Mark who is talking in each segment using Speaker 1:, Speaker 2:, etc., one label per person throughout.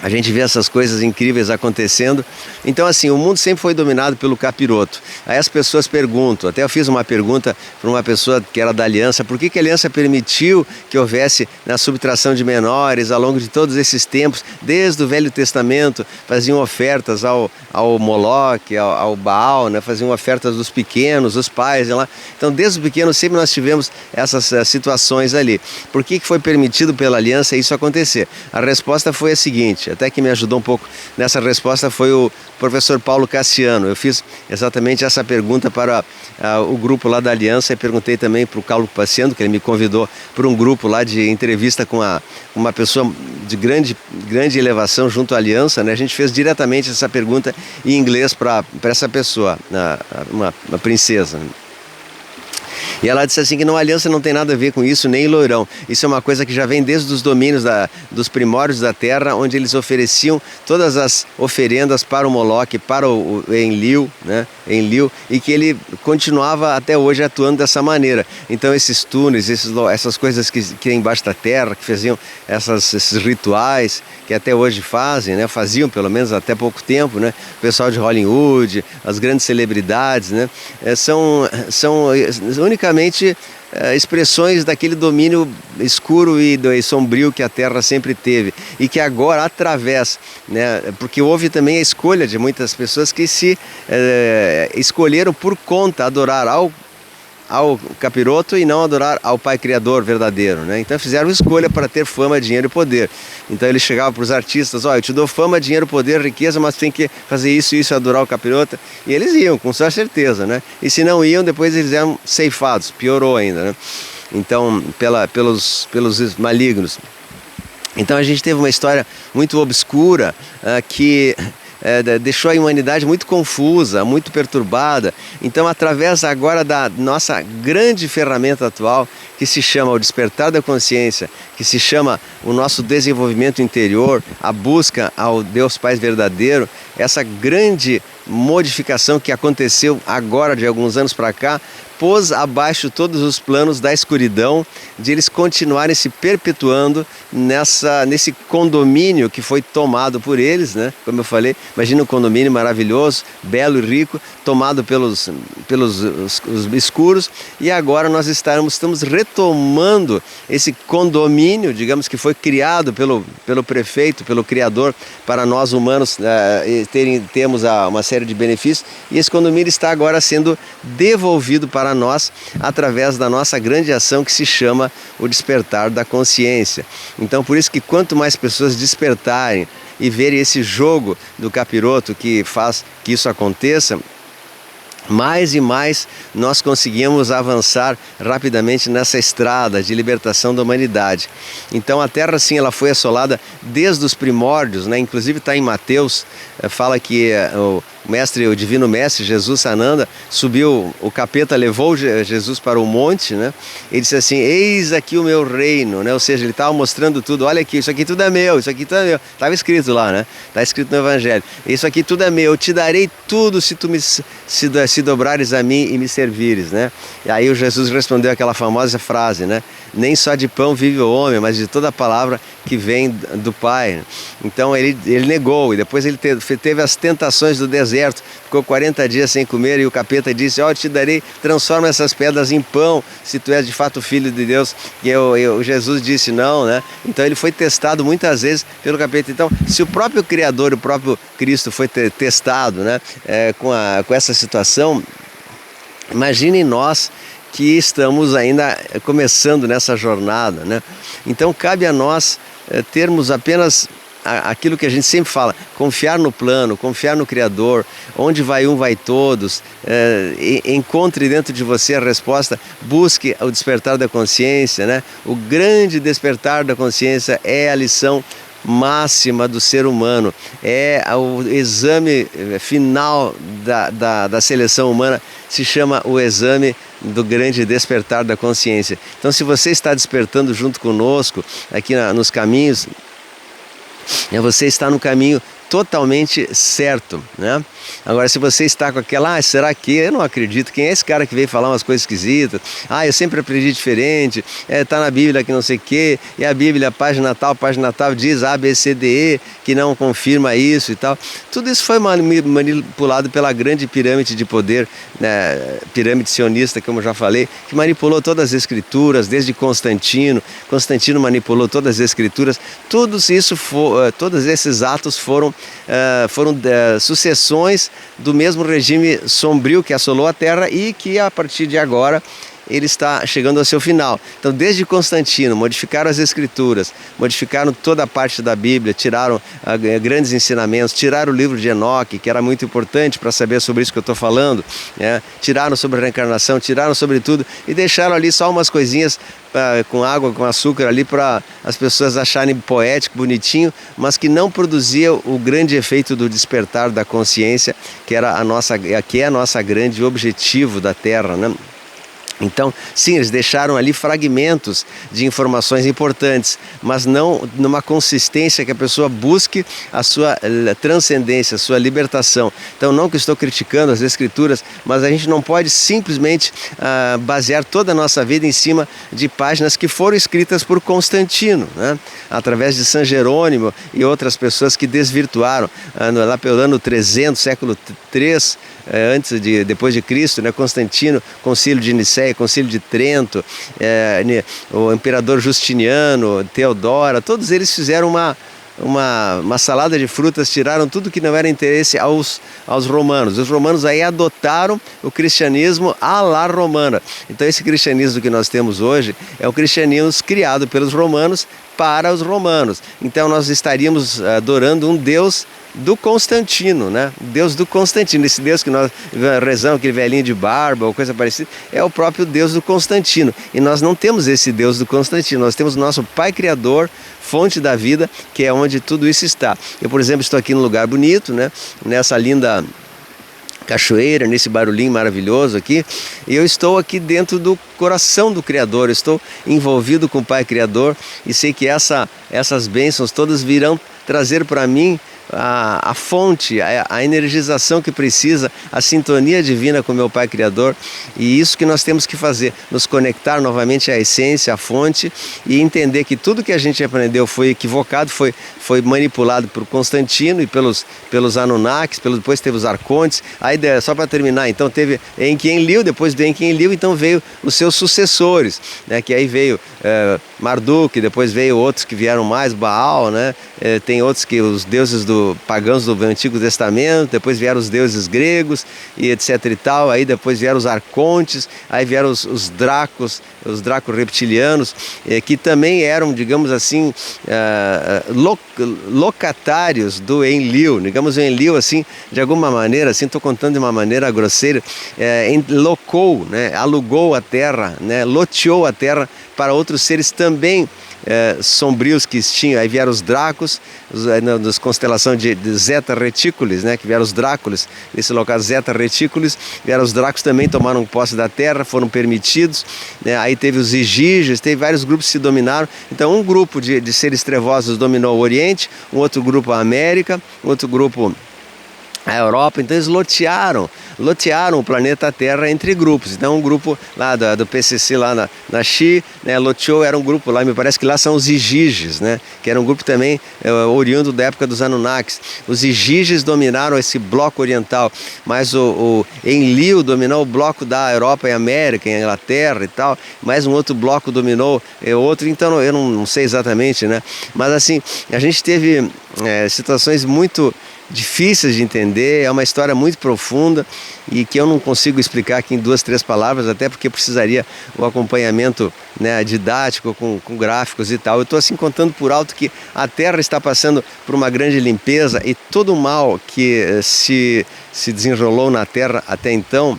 Speaker 1: A gente vê essas coisas incríveis acontecendo. Então, assim, o mundo sempre foi dominado pelo capiroto. Aí as pessoas perguntam, até eu fiz uma pergunta para uma pessoa que era da Aliança, por que a Aliança permitiu que houvesse na subtração de menores ao longo de todos esses tempos, desde o Velho Testamento, faziam ofertas ao Moloque, ao Baal, né? Faziam ofertas dos pequenos, dos pais, lá. Então, desde o pequeno sempre nós tivemos essas situações ali. Por que foi permitido pela Aliança isso acontecer? A resposta foi a seguinte, até que me ajudou um pouco nessa resposta foi o professor Paulo Cassiano. Eu fiz exatamente essa pergunta para o grupo lá da Aliança e perguntei também para o Paulo Cassiano, que ele me convidou para um grupo lá de entrevista com uma pessoa de grande elevação junto à Aliança, né? A gente fez diretamente essa pergunta em inglês para essa pessoa, uma princesa. E ela disse assim que a Aliança não tem nada a ver com isso, nem Lourão. Isso é uma coisa que já vem desde os domínios dos primórdios da terra, onde eles ofereciam todas as oferendas para o Moloque, para o Enlil, né? Enlil, e que ele continuava até hoje atuando dessa maneira. Então esses túneis, essas coisas que tem embaixo da terra, que faziam esses rituais, que até hoje fazem, né? Faziam pelo menos até pouco tempo, né? O pessoal de Hollywood, as grandes celebridades, né? São unicamente expressões daquele domínio escuro e sombrio que a Terra sempre teve e que agora através, né, porque houve também a escolha de muitas pessoas que se escolheram por conta adorar ao capiroto e não adorar ao Pai Criador verdadeiro, né? Então fizeram escolha para ter fama, dinheiro e poder. Então ele chegava para os artistas, eu te dou fama, dinheiro, poder, riqueza, mas tem que fazer isso e isso, adorar o capiroto. E eles iam, com sua certeza, né? E se não iam, depois eles eram ceifados, piorou ainda, né? Então, pelos malignos. Então a gente teve uma história muito obscura que deixou a humanidade muito confusa, muito perturbada. Então, através agora da nossa grande ferramenta atual, que se chama o despertar da consciência, que se chama o nosso desenvolvimento interior, a busca ao Deus Pai verdadeiro, essa grande modificação que aconteceu agora de alguns anos para cá, pôs abaixo todos os planos da escuridão, de eles continuarem se perpetuando nesse condomínio que foi tomado por eles, né? Como eu falei, imagina um condomínio maravilhoso, belo e rico, tomado pelos os escuros, e agora nós estamos retomando esse condomínio, digamos que foi criado pelo prefeito, pelo Criador, para nós humanos termos uma série de benefícios, e esse condomínio está agora sendo devolvido para nós através da nossa grande ação que se chama o despertar da consciência. Então, por isso que quanto mais pessoas despertarem e verem esse jogo do capiroto que faz que isso aconteça, mais e mais nós conseguimos avançar rapidamente nessa estrada de libertação da humanidade. Então a Terra, sim, ela foi assolada desde os primórdios, né? Inclusive está em Mateus, fala que o divino mestre Jesus Sananda subiu, o capeta levou Jesus para o monte, né? Ele disse assim, eis aqui o meu reino, né? Ou seja, ele estava mostrando tudo, olha aqui, isso aqui tudo é meu, isso aqui tudo é meu. Estava escrito lá, né? Está escrito no Evangelho, isso aqui tudo é meu, eu te darei tudo se tu se dobrares a mim e me servires, né? E aí o Jesus respondeu aquela famosa frase, né? Nem só de pão vive o homem, mas de toda a palavra que vem do Pai. Então ele negou, e depois ele teve as tentações do deserto, ficou 40 dias sem comer, e o capeta disse, eu te darei, transforma essas pedras em pão, se tu és de fato filho de Deus. E Jesus disse não, né? Então ele foi testado muitas vezes pelo capeta. Então, se o próprio Criador, o próprio Cristo foi testado, né, com essa situação, imaginem nós que estamos ainda começando nessa jornada, né? Então cabe a nós termos apenas aquilo que a gente sempre fala, confiar no plano, confiar no Criador, onde vai um, vai todos, encontre dentro de você a resposta, busque o despertar da consciência, né? O grande despertar da consciência é a lição máxima do ser humano, é o exame final da seleção humana, se chama o exame do grande despertar da consciência. Então, se você está despertando junto conosco aqui nos caminhos, você está no caminho totalmente certo, né? Agora, se você está com aquela, será que? Eu não acredito, quem é esse cara que veio falar umas coisas esquisitas? Eu sempre aprendi diferente, tá na Bíblia que não sei o quê, e a Bíblia, página tal, diz A, B, C, D, E, que não confirma isso e tal. Tudo isso foi manipulado pela grande pirâmide de poder, né? Pirâmide sionista, como eu já falei, que manipulou todas as escrituras, desde Constantino. Constantino manipulou todas as escrituras. Todos esses atos foram sucessões do mesmo regime sombrio que assolou a Terra e que a partir de agora ele está chegando ao seu final. Então, desde Constantino, modificaram as escrituras, modificaram toda a parte da Bíblia, tiraram grandes ensinamentos, tiraram o livro de Enoque, que era muito importante para saber sobre isso que eu estou falando, né? Tiraram sobre a reencarnação, tiraram sobre tudo e deixaram ali só umas coisinhas com água, com açúcar ali para as pessoas acharem poético, bonitinho, mas que não produzia o grande efeito do despertar da consciência, que é a nossa grande objetivo da Terra, né? Então, sim, eles deixaram ali fragmentos de informações importantes, mas não numa consistência que a pessoa busque a sua transcendência, a sua libertação. Então, não que estou criticando as escrituras, mas a gente não pode simplesmente basear toda a nossa vida em cima de páginas que foram escritas por Constantino, né? Através de São Jerônimo e outras pessoas que desvirtuaram, lá pelo ano 300, século 3, depois de Cristo, né? Constantino, Concílio de Nicéia, Concílio de Trento, o imperador Justiniano, Teodora, todos eles fizeram uma salada de frutas, tiraram tudo que não era interesse aos romanos. Os romanos aí adotaram o cristianismo à la romana. Então esse cristianismo que nós temos hoje é o cristianismo criado pelos romanos para os romanos. Então nós estaríamos adorando um Deus do Constantino, né? Deus do Constantino, esse Deus que nós rezamos, aquele velhinho de barba ou coisa parecida, é o próprio Deus do Constantino. E nós não temos esse Deus do Constantino, nós temos o nosso Pai Criador, fonte da vida, que é onde tudo isso está. Eu, por exemplo, estou aqui num lugar bonito, né? Nessa linda cachoeira, nesse barulhinho maravilhoso aqui, e eu estou aqui dentro do coração do Criador, eu estou envolvido com o Pai Criador e sei que essas bênçãos todas virão trazer para mim a fonte, a energização que precisa, a sintonia divina com meu Pai Criador. E isso que nós temos que fazer, nos conectar novamente à essência, à fonte, e entender que tudo que a gente aprendeu foi equivocado, foi manipulado por Constantino e pelos Anunnakis, depois teve os Arcontes. Aí, só para terminar, então teve Enki-Enlil, depois do Enki-Enlil, então veio os seus sucessores, né? Que aí veio Marduk, depois veio outros que vieram mais, Baal, né? Tem outros que os deuses pagãos do Antigo Testamento, depois vieram os deuses gregos e etc e tal, aí depois vieram os arcontes, aí vieram os dracos reptilianos, que também eram, digamos assim, locatários do Enlil, digamos o Enlil assim, de alguma maneira, assim, estou contando de uma maneira grosseira, locou, né, alugou a terra, né, loteou a terra para outros seres também sombrios que tinham. Aí vieram os Dracos, das constelações de Zeta Reticulis, né, que vieram os Dráculos, nesse local Zeta Reticulis, vieram os Dracos também, tomaram posse da terra, foram permitidos, né, aí teve os Igígios, teve vários grupos que se dominaram. Então um grupo de seres trevosos dominou o Oriente, um outro grupo a América, um outro grupo a Europa. Então eles lotearam o planeta Terra entre grupos. Então um grupo lá do PCC lá na Xi, né, loteou, era um grupo lá, me parece que lá são os Igígios, né, que era um grupo também oriundo da época dos Anunnakis. Os Igígios dominaram esse bloco oriental, mas o Enlil dominou o bloco da Europa e América, em Inglaterra e tal, mais um outro bloco dominou outro, então eu não sei exatamente, né, mas assim, a gente teve situações muito difíceis de entender, é uma história muito profunda e que eu não consigo explicar aqui em 2, 3 palavras, até porque precisaria o acompanhamento, né, didático com gráficos e tal. Eu estou assim contando por alto que a Terra está passando por uma grande limpeza e todo o mal que se desenrolou na Terra até então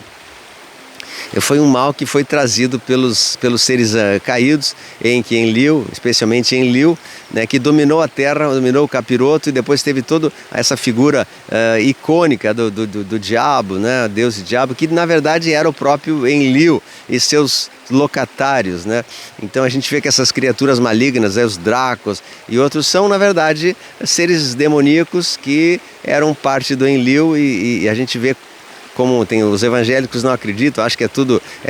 Speaker 1: foi um mal que foi trazido pelos seres caídos, Enki-Enlil, especialmente Enlil, né, que dominou a terra, dominou o capiroto, e depois teve toda essa figura icônica do diabo, né, Deus e diabo, que na verdade era o próprio Enlil. e seus locatários, né? Então a gente vê que essas criaturas malignas, os Dracos e outros, são na verdade seres demoníacos que eram parte do Enlil, e a gente vê como tem os evangélicos não acreditam, acham que é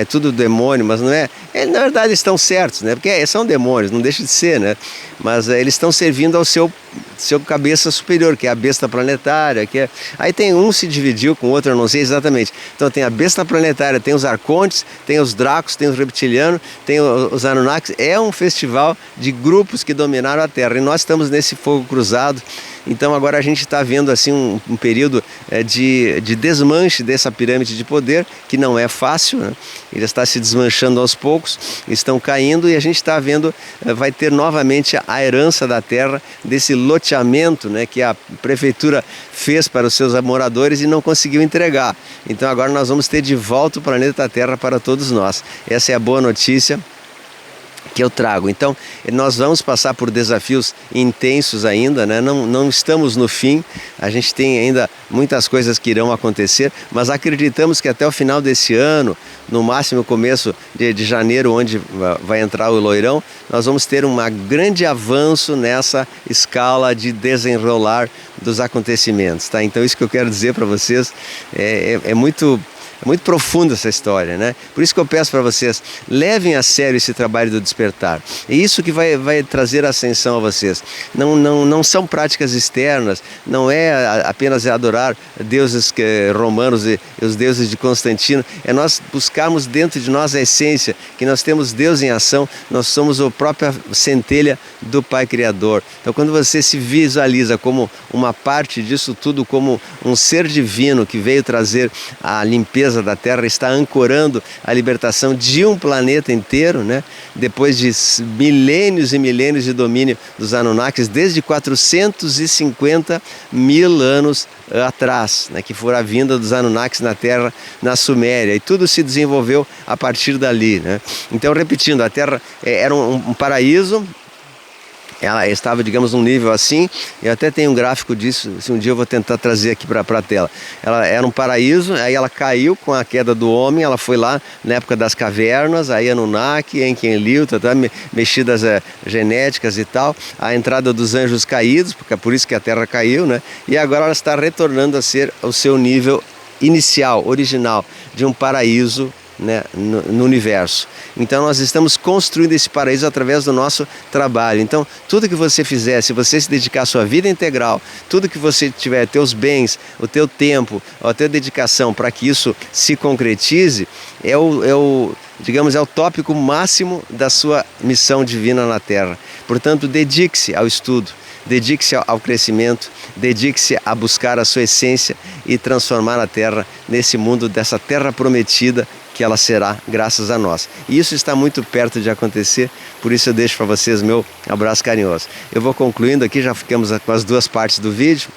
Speaker 1: tudo demônio, mas não é. Eles, na verdade, estão certos, né? Porque são demônios, não deixa de ser, né? Mas eles estão servindo ao seu cabeça superior, que é a besta planetária, Aí tem um se dividiu com o outro, eu não sei exatamente. Então tem a besta planetária, tem os arcontes, tem os dracos, tem os reptilianos, tem os Anunnakis. É um festival de grupos que dominaram a Terra, e nós estamos nesse fogo cruzado. Então agora a gente está vendo assim um período de desmanche dessa pirâmide de poder, que não é fácil, né? Ele está se desmanchando aos poucos, estão caindo, e a gente está vendo, vai ter novamente a herança da terra, desse loteamento, né, que a prefeitura fez para os seus moradores e não conseguiu entregar. Então agora nós vamos ter de volta o planeta Terra para todos nós. Essa é a boa notícia que eu trago. Então nós vamos passar por desafios intensos ainda, né? Não estamos no fim, a gente tem ainda muitas coisas que irão acontecer, mas acreditamos que até o final desse ano, no máximo começo de janeiro, onde vai entrar o loirão, nós vamos ter um grande avanço nessa escala de desenrolar dos acontecimentos, tá? Então isso que eu quero dizer para vocês é muito profunda essa história, né? Por isso que eu peço para vocês, levem a sério esse trabalho do despertar. É isso que vai trazer ascensão a vocês. Não são práticas externas, não é apenas adorar deuses romanos e os deuses de Constantino. É nós buscarmos dentro de nós a essência, que nós temos Deus em ação, nós somos a própria centelha do Pai Criador. Então quando você se visualiza como uma parte disso tudo, como um ser divino que veio trazer a limpeza da Terra, está ancorando a libertação de um planeta inteiro, né? Depois de milênios e milênios de domínio dos Anunnakis, desde 450 mil anos atrás, né? Que foi a vinda dos Anunnakis na Terra, na Suméria, e tudo se desenvolveu a partir dali, né? Então, repetindo, a Terra era um paraíso. Ela estava, digamos, num nível assim, eu até tenho um gráfico disso, se um dia eu vou tentar trazer aqui para a tela. Ela era um paraíso, aí ela caiu com a queda do homem, ela foi lá na época das cavernas, aí Anunnaki, Enkidu, mexidas genéticas e tal, a entrada dos anjos caídos, porque é por isso que a Terra caiu, né? E agora ela está retornando a ser o seu nível inicial, original, de um paraíso, né, no universo. Então nós estamos construindo esse paraíso através do nosso trabalho. Então tudo que você fizer, se você se dedicar à sua vida integral, tudo que você tiver, teus bens, o teu tempo, a tua dedicação para que isso se concretize, digamos, é o tópico máximo da sua missão divina na Terra. Portanto, dedique-se ao estudo, dedique-se ao crescimento, dedique-se a buscar a sua essência e transformar a Terra nesse mundo, dessa Terra prometida, que ela será graças a nós. E isso está muito perto de acontecer, por isso eu deixo para vocês meu abraço carinhoso. Eu vou concluindo aqui, já ficamos com as duas partes do vídeo,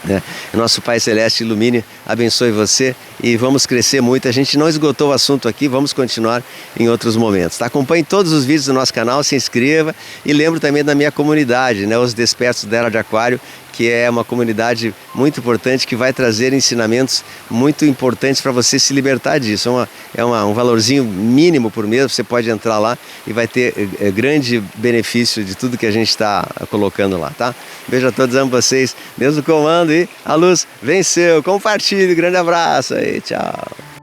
Speaker 1: né? Nosso Pai Celeste ilumine, abençoe você e vamos crescer muito. A gente não esgotou o assunto aqui, vamos continuar em outros momentos, tá? Acompanhe todos os vídeos do nosso canal, se inscreva e lembre também da minha comunidade, né? Os Despertos da Era de Aquário, que é uma comunidade muito importante, que vai trazer ensinamentos muito importantes para você se libertar disso. Um valorzinho mínimo por mês, você pode entrar lá e vai ter grande benefício de tudo que a gente está colocando lá, tá? Beijo a todos, amo vocês, Deus no comando e a luz venceu. Compartilhe, grande abraço aí, tchau.